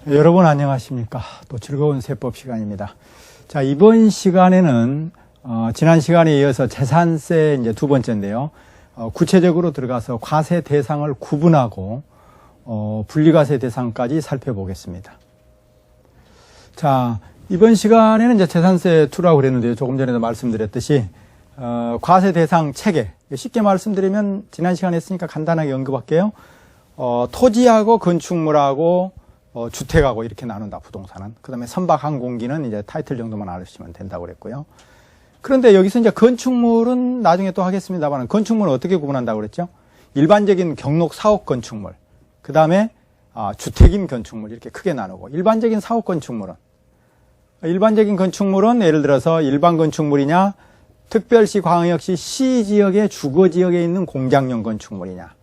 여러분 안녕하십니까. 또 즐거운 세법 시간입니다. 자, 이번 시간에는 지난 시간에 이어서 재산세 이제 두 번째인데요. 구체적으로 들어가서 과세 대상을 구분하고 분리과세 대상까지 살펴보겠습니다. 자, 이번 시간에는 이제 재산세 2라고 그랬는데요. 조금 전에도 말씀드렸듯이 과세 대상 체계, 쉽게 말씀드리면 지난 시간에 했으니까 간단하게 언급할게요. 토지하고 건축물하고 주택하고 이렇게 나눈다, 부동산은. 그 다음에 선박 항공기는 이제 타이틀 정도만 알으시면 된다고 그랬고요. 그런데 여기서 이제 건축물은 나중에 또 하겠습니다만, 건축물은 어떻게 구분한다고 그랬죠? 일반적인 경록 사업 건축물, 그 다음에 주택임 건축물, 이렇게 크게 나누고, 일반적인 사업 건축물은 예를 들어서 일반 건축물이냐, 특별시, 광역시, 시지역의 주거지역에 있는 공장용 건축물이냐,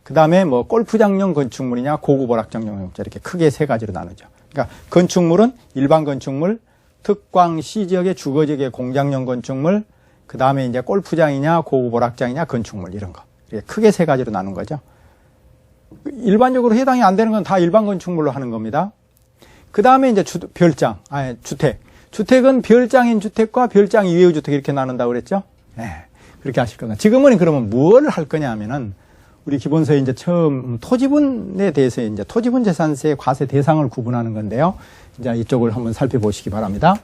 그 다음에 뭐 골프장용 건축물이냐, 고급 오락장용 건축물, 이렇게 크게 세 가지로 나누죠. 그러니까 건축물은 일반 건축물, 특광 시지역의 주거지역의 공장용 건축물, 그 다음에 이제 골프장이냐, 고급 오락장이냐, 건축물, 이런 거. 이렇게 크게 세 가지로 나눈 거죠. 일반적으로 해당이 안 되는 건 다 일반 건축물로 하는 겁니다. 그 다음에 이제 주택. 주택은 별장인 주택과 별장 이외의 주택 이렇게 나눈다고 그랬죠? 네, 그렇게 하실 겁니다. 지금은 그러면 뭘 할 거냐 하면은, 우리 기본서에 이제 처음 토지분에 대해서 이제 토지분 재산세 과세 대상을 구분하는 건데요. 이제 이쪽을 한번 살펴보시기 바랍니다.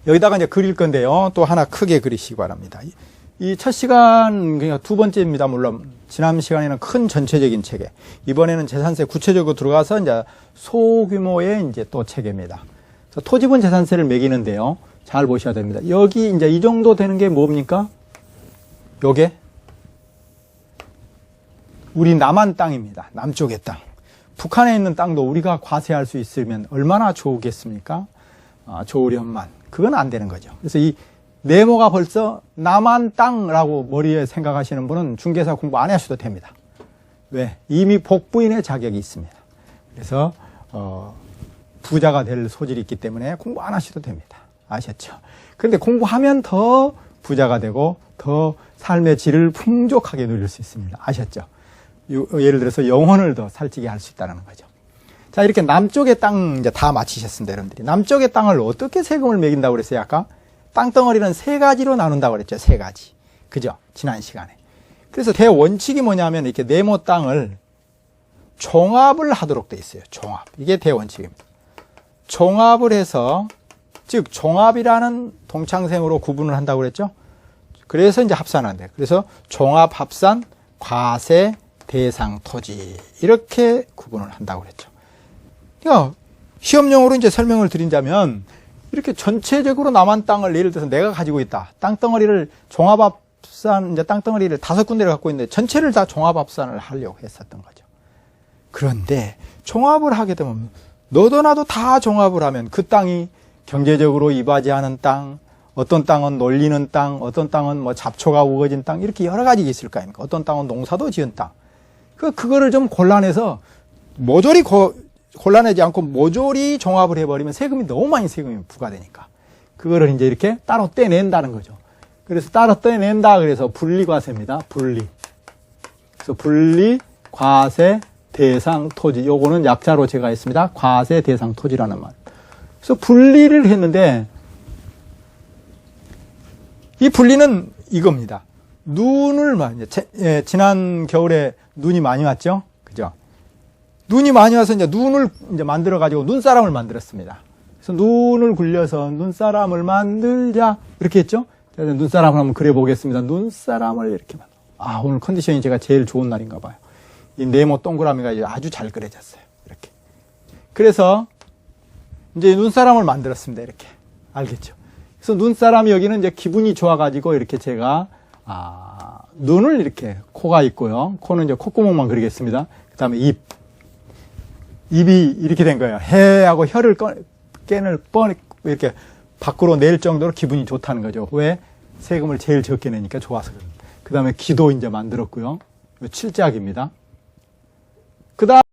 여기다가 이제 그릴 건데요. 또 하나 크게 그리시기 바랍니다. 이 첫 시간, 그러니까 두 번째입니다. 물론, 지난 시간에는 큰 전체적인 체계. 이번에는 재산세 구체적으로 들어가서 이제 소규모의 이제 또 체계입니다. 그래서 토지분 재산세를 매기는데요. 잘 보셔야 됩니다. 여기 이제 이 정도 되는 게 뭡니까? 요게 우리 남한 땅입니다. 남쪽의 땅. 북한에 있는 땅도 우리가 과세할 수 있으면 얼마나 좋겠습니까? 좋으련만. 그건 안 되는 거죠. 그래서 이 네모가 벌써 남한 땅이라고 머리에 생각하시는 분은 중개사 공부 안 하셔도 됩니다. 왜? 이미 복부인의 자격이 있습니다. 그래서 부자가 될 소질이 있기 때문에 공부 안 하셔도 됩니다. 아셨죠? 그런데 공부하면 더 부자가 되고 더 삶의 질을 풍족하게 누릴 수 있습니다. 아셨죠? 예를 들어서 영혼을 더 살찌게 할 수 있다는 거죠. 자, 이렇게 남쪽의 땅 이제 다 마치셨습니다, 여러분들이. 남쪽의 땅을 어떻게 세금을 매긴다고 그랬어요, 아까? 땅덩어리는 세 가지로 나눈다고 그랬죠, 세 가지. 그죠? 지난 시간에. 그래서 대원칙이 뭐냐면 이렇게 네모 땅을 종합을 하도록 돼 있어요, 종합. 이게 대원칙입니다. 종합을 해서, 즉, 종합이라는 동창생으로 구분을 한다고 그랬죠? 그래서 이제 합산한대. 그래서 종합, 합산, 과세, 대상, 토지, 이렇게 구분을 한다고 그랬죠. 그러니까 시험용으로 이제 설명을 드린다면, 이렇게 전체적으로 남한 땅을 예를 들어서 내가 가지고 있다. 땅덩어리를 종합합산, 이제 땅덩어리를 5군데를 갖고 있는데 전체를 다 종합합산을 하려고 했었던 거죠. 그런데 종합을 하게 되면 너도 나도 다 종합을 하면 그 땅이 경제적으로 이바지하는 땅, 어떤 땅은 놀리는 땅, 어떤 땅은 뭐 잡초가 우거진 땅, 이렇게 여러 가지 있을 거 아닙니까? 어떤 땅은 농사도 지은 땅. 그거를 좀 곤란해서 모조리 곤란하지 않고 모조리 종합을 해버리면 세금이 부과되니까. 그거를 이제 이렇게 따로 떼낸다는 거죠. 그래서 따로 떼낸다. 그래서 분리과세입니다. 분리. 그래서 분리, 과세, 대상, 토지. 요거는 약자로 제가 했습니다. 과세, 대상, 토지라는 말. 그래서 분리를 했는데, 이 분리는 이겁니다. 지난 겨울에 눈이 많이 왔죠? 그죠? 눈이 많이 와서 이제 눈을 이제 만들어가지고 눈사람을 만들었습니다. 그래서 눈을 굴려서 눈사람을 만들자. 이렇게 했죠? 제가 눈사람을 한번 그려보겠습니다. 눈사람을 이렇게 만들어. 오늘 컨디션이 제가 제일 좋은 날인가 봐요. 이 네모 동그라미가 이제 아주 잘 그려졌어요. 이렇게. 그래서 이제 눈사람을 만들었습니다. 이렇게. 알겠죠? 그래서 눈사람이 여기는 이제 기분이 좋아가지고 이렇게 제가, 눈을 이렇게, 코가 있고요. 코는 이제 콧구멍만 그리겠습니다. 그 다음에 입이 이렇게 된 거예요. 해하고 혀를 깨를 이렇게 밖으로 낼 정도로 기분이 좋다는 거죠. 왜? 세금을 제일 적게 내니까 좋아서. 그 다음에 귀도 이제 만들었고요. 칠작입니다. 그 다음